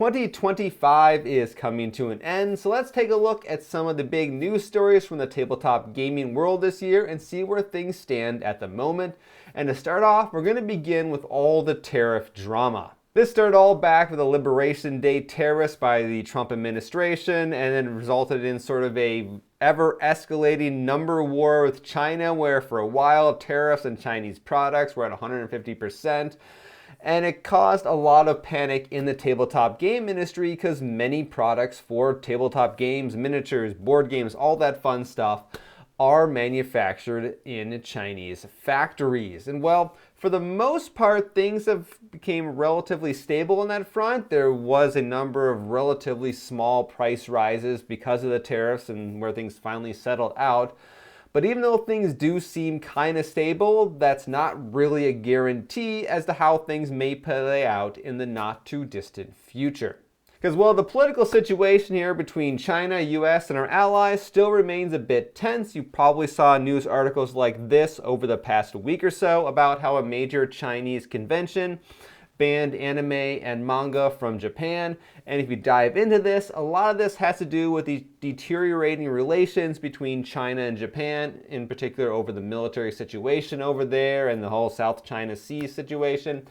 2025 is coming to an end, so let's take a look at some of the big news stories from the tabletop gaming world this year and see where things stand at the moment. And to start off, we're going to begin with all the tariff drama. This started all back with the Liberation Day tariffs by the Trump administration, and then resulted in sort of a ever-escalating number war with China, where for a while tariffs on Chinese products were at 150%. And it caused a lot of panic in the tabletop game industry because many products for tabletop games, miniatures, board games, all that fun stuff are manufactured in Chinese factories. And well, for the most part, things have become relatively stable on that front. There was a number of relatively small price rises because of the tariffs and where things finally settled out. But even though things do seem kind of stable, that's not really a guarantee as to how things may play out in the not too distant future. Because while the political situation here between China, US, and our allies still remains a bit tense, you probably saw news articles like this over the past week or so about how a major Chinese convention banned anime and manga from Japan. And if you dive into this, a lot of this has to do with the deteriorating relations between China and Japan, in particular over the military situation over there and the whole South China Sea situation.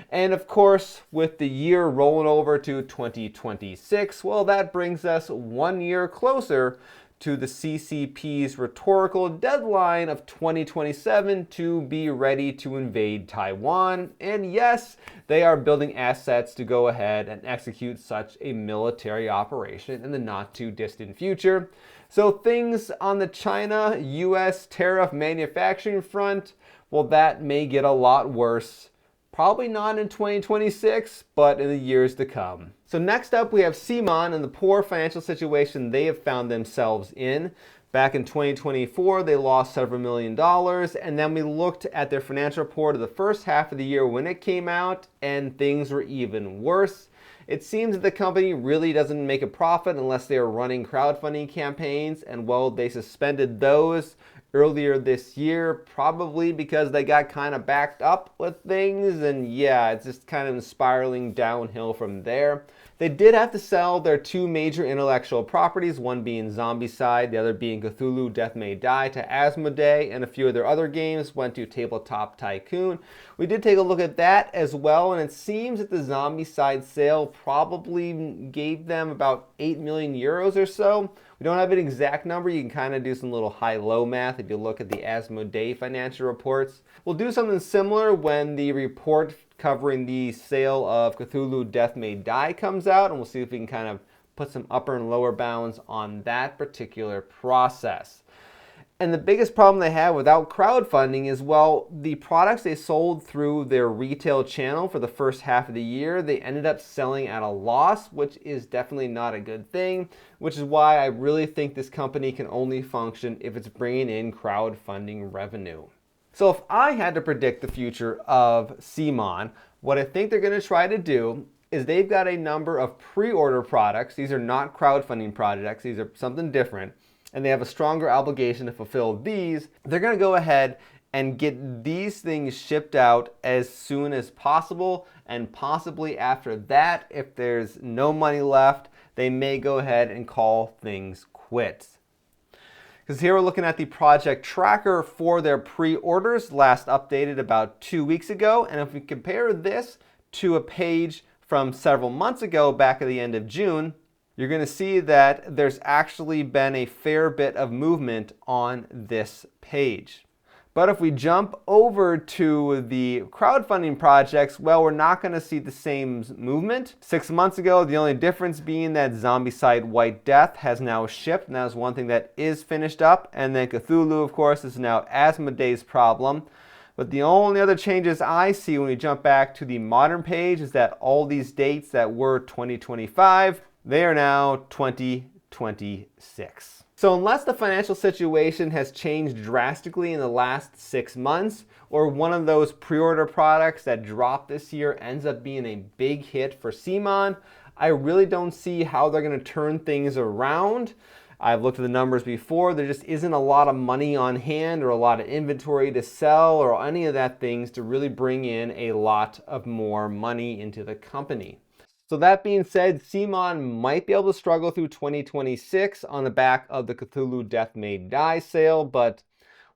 And of course, with the year rolling over to 2026, well, that brings us 1 year closer to the CCP's rhetorical deadline of 2027 to be ready to invade Taiwan. And yes, they are building assets to go ahead and execute such a military operation in the not too distant future. So things on the China-US tariff manufacturing front, well, that may get a lot worse. Probably not in 2026, but in the years to come. So next up, we have CMON and the poor financial situation they have found themselves in. Back in 2024, they lost several $1 million, and then we looked at their financial report of the first half of the year when it came out, and things were even worse. It seems that the company really doesn't make a profit unless they are running crowdfunding campaigns, and well, they suspended those earlier this year, probably because they got kind of backed up with things, and yeah, it's just kind of spiraling downhill from there. They did have to sell their two major intellectual properties, one being Zombicide, the other being Cthulhu Death May Die, to Asmodee, and a few of their other games went to Tabletop Tycoon. We did take a look at that as well, and it seems that the Zombicide sale probably gave them about 8 million euros or so. We don't have an exact number. You can kind of do some little high-low math if you look at the Asmodee financial reports. We'll do something similar when the report covering the sale of Cthulhu Death May Die comes out, and we'll see if we can kind of put some upper and lower bounds on that particular process. And the biggest problem they have without crowdfunding is, well, the products they sold through their retail channel for the first half of the year, they ended up selling at a loss, which is definitely not a good thing, which is why I really think this company can only function if it's bringing in crowdfunding revenue. So if I had to predict the future of CMON, what I think they're going to try to do is they've got a number of pre-order products. These are not crowdfunding projects. These are something different. And they have a stronger obligation to fulfill these. They're going to go ahead and get these things shipped out as soon as possible. And possibly after that, if there's no money left, they may go ahead and call things quits. Because here we're looking at the project tracker for their pre-orders, last updated about 2 weeks ago. And if we compare this to a page from several months ago, back at the end of June, you're going to see that there's actually been a fair bit of movement on this page. But if we jump over to the crowdfunding projects, well, we're not going to see the same movement. 6 months ago, the only difference being that Zombicide White Death has now shipped, and that is one thing that is finished up. And then Cthulhu, of course, is now Asmodee's problem. But the only other changes I see when we jump back to the modern page is that all these dates that were 2025, they are now 2026. So unless the financial situation has changed drastically in the last 6 months, or one of those pre-order products that dropped this year ends up being a big hit for CMON, I really don't see how they're going to turn things around. I've looked at the numbers before. There just isn't a lot of money on hand or a lot of inventory to sell or any of that things to really bring in a lot of more money into the company. So that being said, CMON might be able to struggle through 2026 on the back of the Cthulhu Death May Die sale, but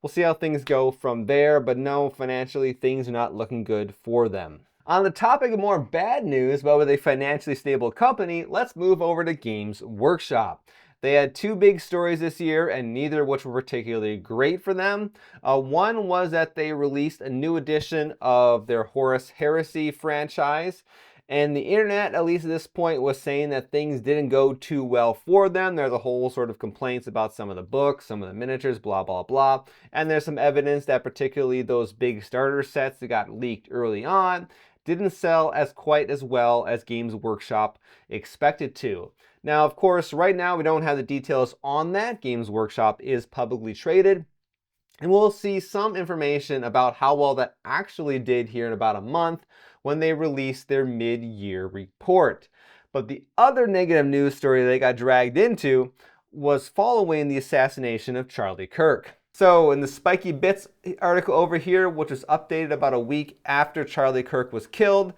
we'll see how things go from there. But no, financially, things are not looking good for them. On the topic of more bad news, but with a financially stable company, let's move over to Games Workshop. They had two big stories this year, and neither of which were particularly great for them. One was that they released a new edition of their Horus Heresy franchise. And the internet, at least at this point, was saying that things didn't go too well for them. There's a whole sort of complaints about some of the books, some of the miniatures, blah, blah, blah. And there's some evidence that particularly those big starter sets that got leaked early on didn't sell as quite as well as Games Workshop expected to. Now, of course, right now we don't have the details on that. Games Workshop is publicly traded. And we'll see some information about how well that actually did here in about a month when they release their mid-year report. But the other negative news story they got dragged into was following the assassination of Charlie Kirk. So in the Spiky Bits article over here, which was updated about a week after Charlie Kirk was killed,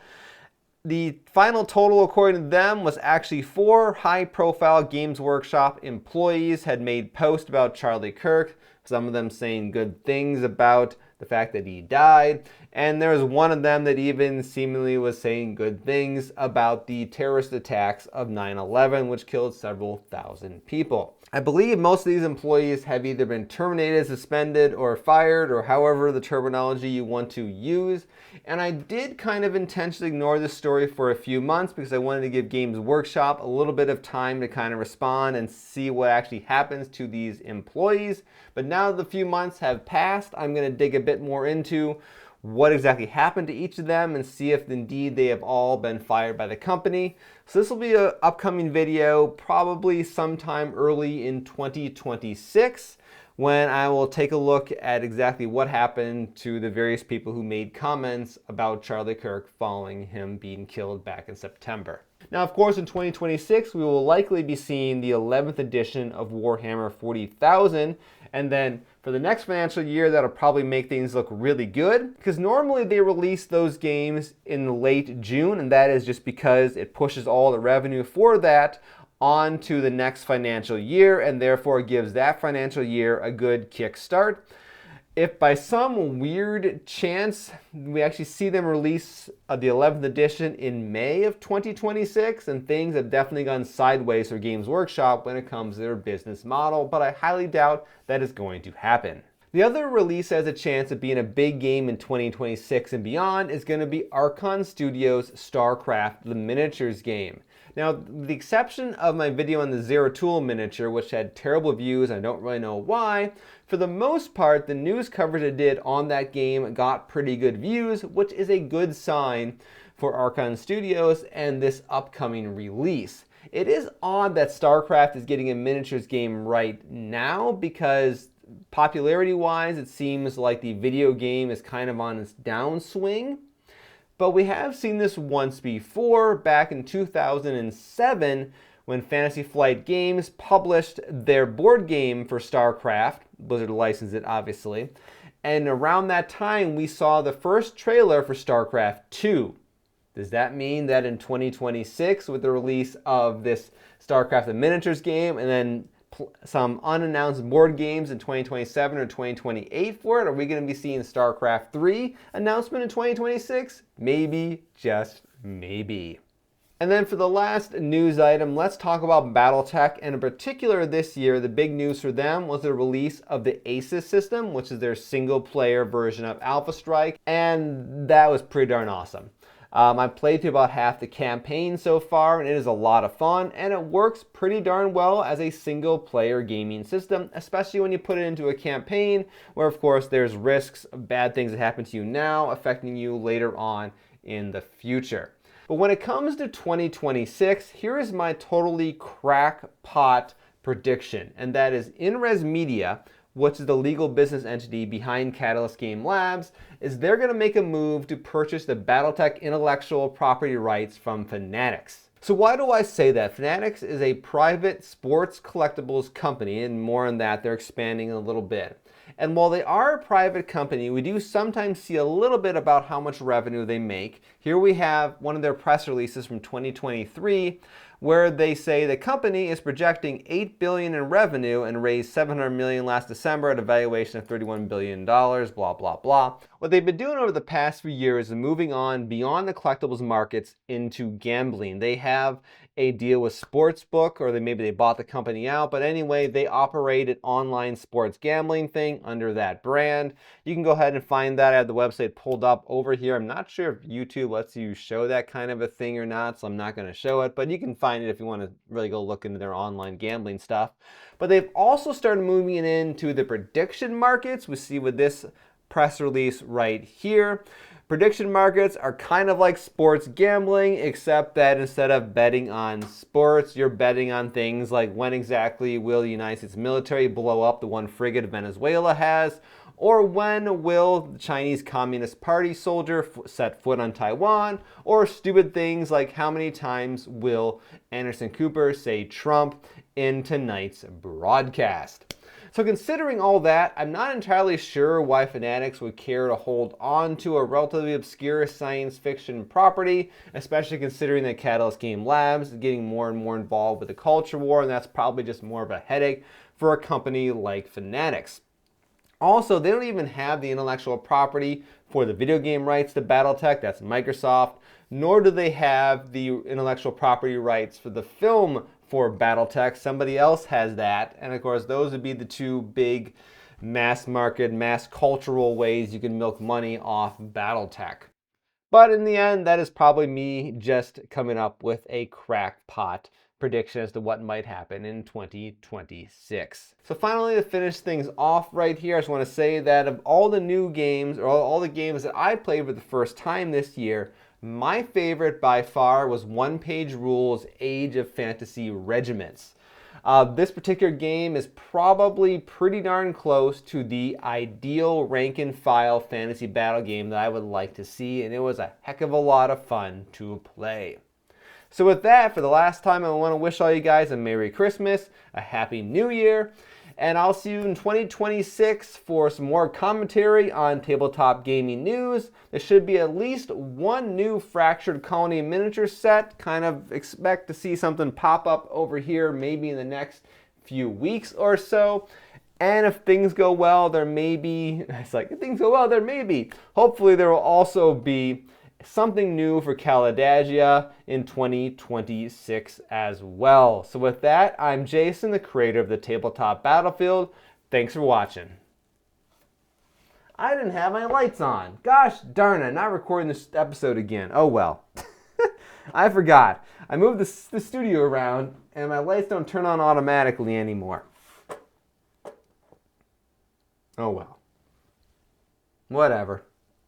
the final total, according to them, was actually 4 high-profile Games Workshop employees had made posts about Charlie Kirk, some of them saying good things about the fact that he died, and there was one of them that even seemingly was saying good things about the terrorist attacks of 9/11, which killed several thousand people. I believe most of these employees have either been terminated, suspended, or fired, or however the terminology you want to use. And I did kind of intentionally ignore this story for a few months because I wanted to give Games Workshop a little bit of time to kind of respond and see what actually happens to these employees. But now that the few months have passed, I'm going to dig a bit more into what exactly happened to each of them and see if indeed they have all been fired by the company. So this will be an upcoming video, probably sometime early in 2026, when I will take a look at exactly what happened to the various people who made comments about Charlie Kirk following him being killed back in September. Now, of course, in 2026, we will likely be seeing the 11th edition of Warhammer 40,000, and then for the next financial year, that'll probably make things look really good, because normally they release those games in late June, and that is just because it pushes all the revenue for that onto the next financial year, and therefore gives that financial year a good kickstart. If by some weird chance we actually see them release the 11th edition in May of 2026, and things have definitely gone sideways for Games Workshop when it comes to their business model, but I highly doubt that is going to happen. The other release that has a chance of being a big game in 2026 and beyond is going to be Archon Studios' StarCraft the Miniatures game. Now, with the exception of my video on the Zeratul miniature, which had terrible views, I don't really know why, for the most part, the news coverage I did on that game got pretty good views, which is a good sign for Archon Studios and this upcoming release. It is odd that StarCraft is getting a miniatures game right now because popularity-wise, it seems like the video game is kind of on its downswing. But we have seen this once before, back in 2007, when Fantasy Flight Games published their board game for StarCraft. Blizzard licensed it, obviously. And around that time, we saw the first trailer for StarCraft 2. Does that mean that in 2026, with the release of this StarCraft the Miniatures game, and then some unannounced board games in 2027 or 2028 for it? Are we going to be seeing StarCraft 3 announcement in 2026? Maybe, just maybe. And then for the last news item, let's talk about Battletech, and in particular this year, the big news for them was the release of the ACES system, which is their single-player version of Alpha Strike, and that was pretty darn awesome. I've played through about half the campaign so far, and it is a lot of fun, and it works pretty darn well as a single-player gaming system, especially when you put it into a campaign where, of course, there's risks of bad things that happen to you now affecting you later on in the future. But when it comes to 2026, here is my totally crackpot prediction, and that is InRes Media, which is the legal business entity behind Catalyst Game Labs, is they're going to make a move to purchase the Battletech intellectual property rights from Fanatics. So why do I say that? Fanatics is a private sports collectibles company, and more on that, they're expanding a little bit. And while they are a private company, we do sometimes see a little bit about how much revenue they make. Here we have one of their press releases from 2023 where they say the company is projecting $8 billion in revenue and raised $700 million last December at a valuation of $31 billion, blah, blah, blah. What they've been doing over the past few years is moving on beyond the collectibles markets into gambling. They have a deal with Sportsbook, or maybe they bought the company out, but anyway, they operate an online sports gambling thing under that brand. You can go ahead and find that. I have the website pulled up over here. I'm not sure if YouTube lets you show that kind of a thing or not, so I'm not going to show it, but you can find it if you want to really go look into their online gambling stuff. But they've also started moving it into the prediction markets. We see with this press release right here. Prediction markets are kind of like sports gambling, except that instead of betting on sports, you're betting on things like when exactly will the United States military blow up the one frigate Venezuela has, or when will the Chinese Communist Party soldier set foot on Taiwan, or stupid things like how many times will Anderson Cooper say Trump in tonight's broadcast. So considering all that, I'm not entirely sure why fanatics would care to hold on to a relatively obscure science fiction property, especially considering that Catalyst Game Labs is getting more and more involved with the culture war, and that's probably just more of a headache for a company like Fanatics. Also, they don't even have the intellectual property for the video game rights to Battletech, that's Microsoft, nor do they have the intellectual property rights for the film for Battletech. Somebody else has that, and of course those would be the two big mass market, mass cultural ways you can milk money off Battletech. But in the end, that is probably me just coming up with a crackpot prediction as to what might happen in 2026. So finally, to finish things off right here, I just want to say that of all the new games, or all the games that I played for the first time this year, my favorite by far was One Page Rules Age of Fantasy Regiments. This particular game is probably pretty darn close to the ideal rank and file fantasy battle game that I would like to see, and it was a heck of a lot of fun to play. So with that, for the last time, I want to wish all you guys a Merry Christmas, a Happy New Year, and I'll see you in 2026 for some more commentary on tabletop gaming news. There should be at least one new Fractured Colony miniature set. Kind of expect to see something pop up over here maybe in the next few weeks or so. And if things go well, there may be, if things go well, there may be. Hopefully there will also be something new for Caladagia in 2026 as well. So with that, I'm Jason, the creator of the Tabletop Battlefield. Thanks for watching. I didn't have my lights on. Gosh darn it, I'm not recording this episode again. Oh well. I forgot. I moved the studio around and my lights don't turn on automatically anymore. Oh well. Whatever.